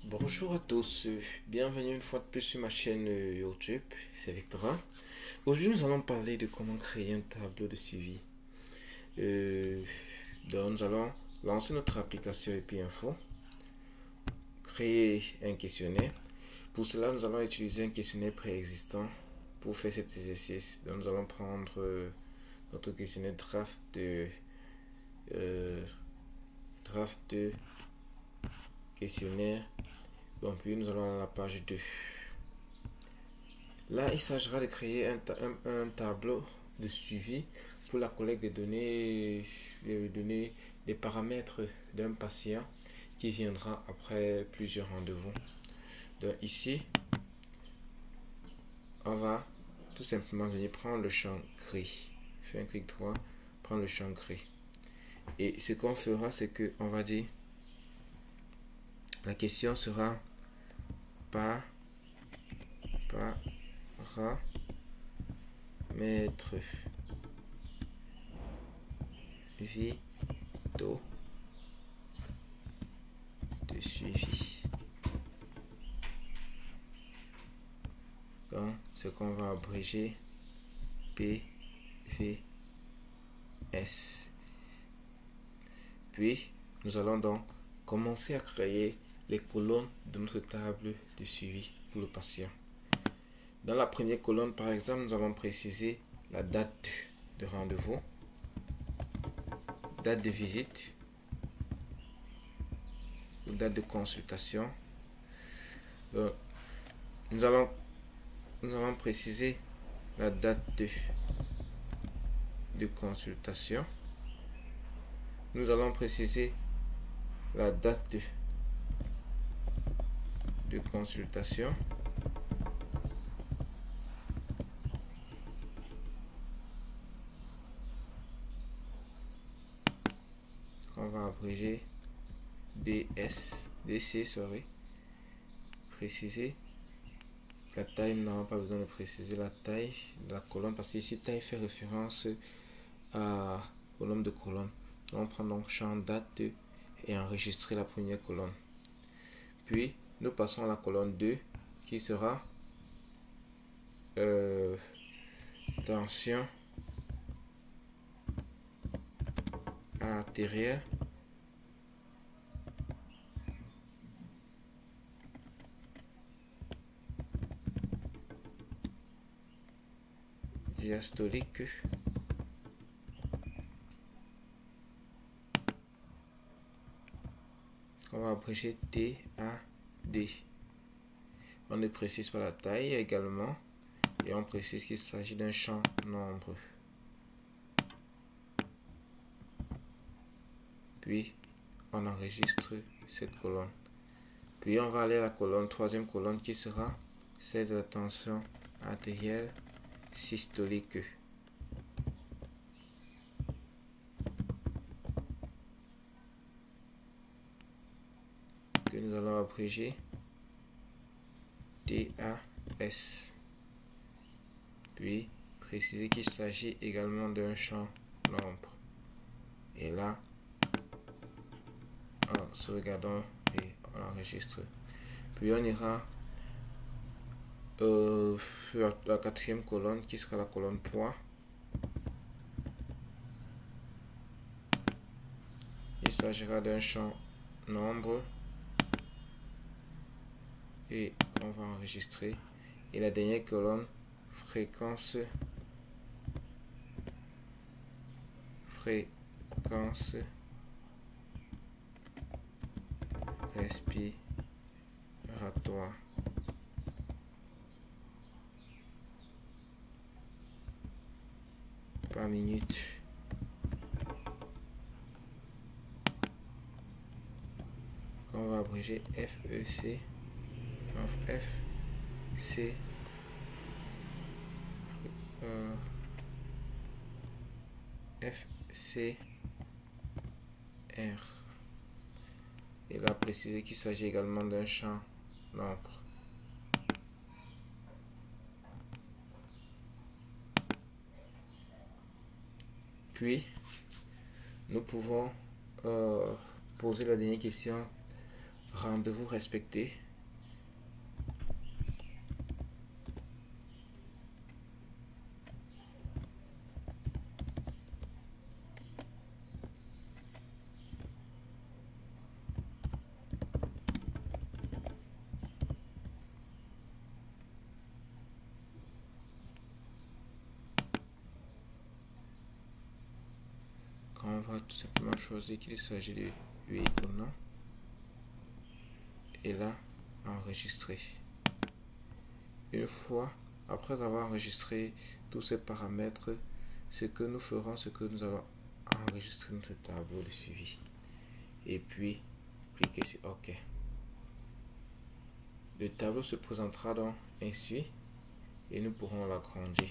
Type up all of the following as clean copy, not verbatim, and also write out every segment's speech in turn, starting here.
Bonjour à tous, bienvenue une fois de plus sur ma chaîne YouTube, c'est Victorin. Aujourd'hui nous allons parler de comment créer un tableau de suivi. Donc nous allons lancer notre application EPI Info, créer un questionnaire. Pour cela nous allons utiliser un questionnaire préexistant pour faire cet exercice. Donc nous allons prendre notre questionnaire draft questionnaire. Bon, puis nous allons à la page 2. Là, il s'agira de créer un tableau de suivi pour la collecte des données, des paramètres d'un patient qui viendra après plusieurs rendez-vous. Donc ici, on va tout simplement venir prendre le champ gris. Faire un clic droit, prendre le champ gris. Et ce qu'on fera, c'est que on va dire, la question sera paramètres vitaux de suivi. Donc, ce qu'on va abréger PVS. Puis, nous allons donc commencer à créer les colonnes de notre table de suivi pour le patient. Dans la première colonne, par exemple, nous allons préciser la date de rendez-vous, date de visite ou date de consultation. Donc, nous allons préciser la date de consultation. Nous allons préciser la date de consultation. On va abréger DC. Préciser la taille. Nous n'avons pas besoin de préciser la taille de la colonne parce que ici taille fait référence au nombre de colonnes. On prend donc champ date et enregistrer la première colonne. Puis nous passons à la colonne 2 qui sera tension artérielle, diastolique, on va abréger TAD. On ne précise pas la taille également et on précise qu'il s'agit d'un champ nombre. Puis on enregistre cette colonne. Puis on va aller à la colonne, troisième colonne qui sera celle de la tension artérielle systolique. Que nous allons abréger DAS. Puis préciser qu'il s'agit également d'un champ nombre. Et là, sauvegardons et on enregistre. Puis on ira la quatrième colonne qui sera la colonne poids. Il s'agira d'un champ nombre et on va enregistrer. Et la dernière colonne, fréquence respiratoire. Par minute. On va abréger FEC. FCR. Et là, préciser qu'il s'agit également d'un champ nombre. Puis, nous pouvons poser la dernière question Rendez-vous respecté. Quand on va tout simplement choisir qu'il s'agit de véhicule non, et là enregistrer. Une fois après avoir enregistré tous ces paramètres, ce que nous ferons, c'est que nous allons enregistrer notre tableau de suivi et puis cliquer sur OK. Le tableau se présentera donc ainsi et nous pourrons l'agrandir.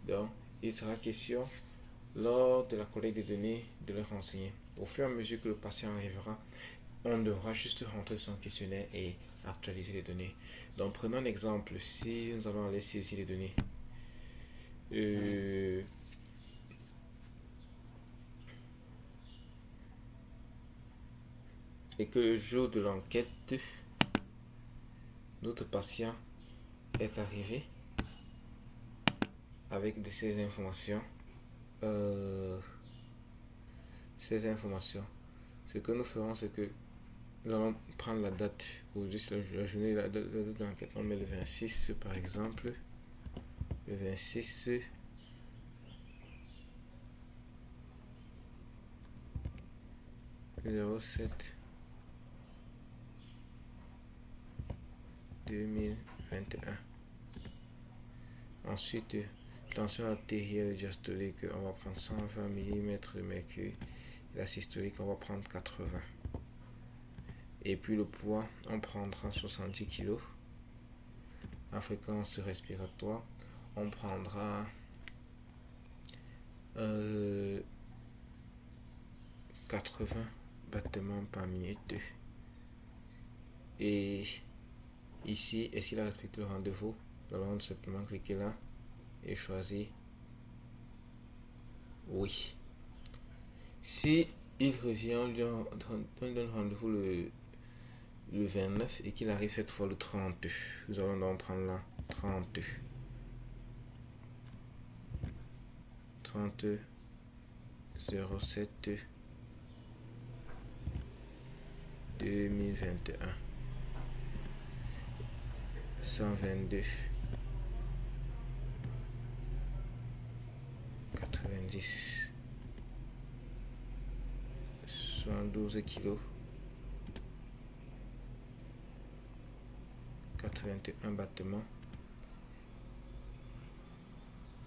Donc il sera question lors de la collecte des données de le renseigner. Au fur et à mesure que le patient arrivera, on devra juste rentrer son questionnaire et actualiser les données. Donc prenons un exemple. Si nous allons aller saisir les données, et que le jour de l'enquête, notre patient est arrivé avec ces informations. Ce que nous ferons, c'est que nous allons prendre la date, ou juste la journée, la date de l'enquête. On met le 26 par exemple. Le 26 07 2021. Ensuite, tension artérielle diastolique, on va prendre 120 mm de mercure. La systolique, on va prendre 80. Et puis le poids, on prendra 70 kg. La fréquence respiratoire, on prendra 80 battements par minute. Et ici, est-ce qu'il a respecté le rendez-vous? Nous allons simplement cliquer là et choisir oui. Si il revient, on donne rendez-vous le 29 et qu'il arrive cette fois le 30, nous allons donc prendre là 30 07 2021 122 90 72 kg 81 battements.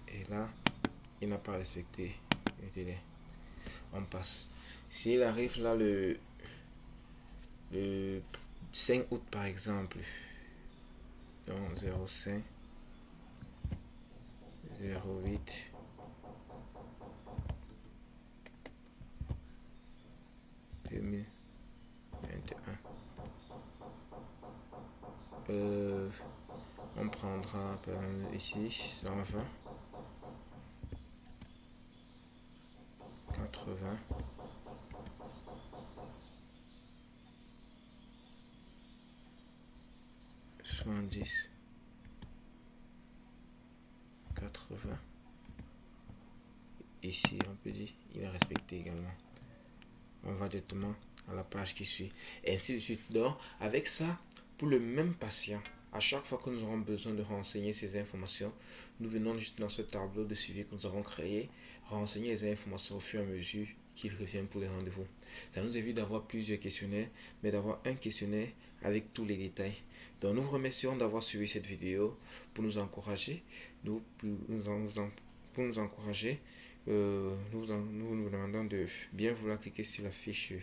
Et là, il n'a pas respecté le délai. On passe. S'il arrive là le 5 août par exemple, donc 05 08 2021, on prendra par exemple ici 120 80 70 80. Ici on peut dire il est respecté également. On va directement à la page qui suit et ainsi de suite. Donc avec ça, pour le même patient, à chaque fois que nous aurons besoin de renseigner ces informations, nous venons juste dans ce tableau de suivi que nous avons créé, renseigner les informations au fur et à mesure qu'il revient pour les rendez-vous. Ça nous évite d'avoir plusieurs questionnaires, mais d'avoir un questionnaire avec tous les détails. Donc nous vous remercions d'avoir suivi cette vidéo pour nous encourager, nous vous demandons de bien vouloir cliquer sur la fiche.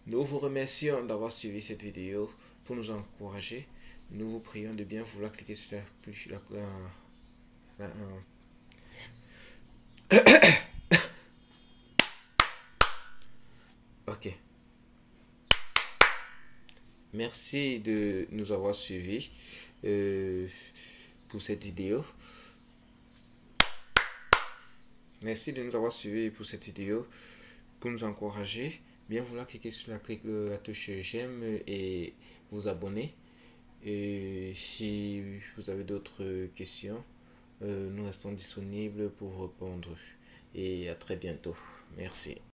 Nous vous remercions d'avoir suivi cette vidéo pour nous encourager. Nous vous prions de bien vouloir cliquer sur Ok. Merci de nous avoir suivis pour cette vidéo. Merci de nous avoir suivis pour cette vidéo, pour nous encourager. bien vouloir cliquer sur la touche j'aime et vous abonner. Et si vous avez d'autres questions, nous restons disponibles pour vous répondre. Et à très bientôt. Merci.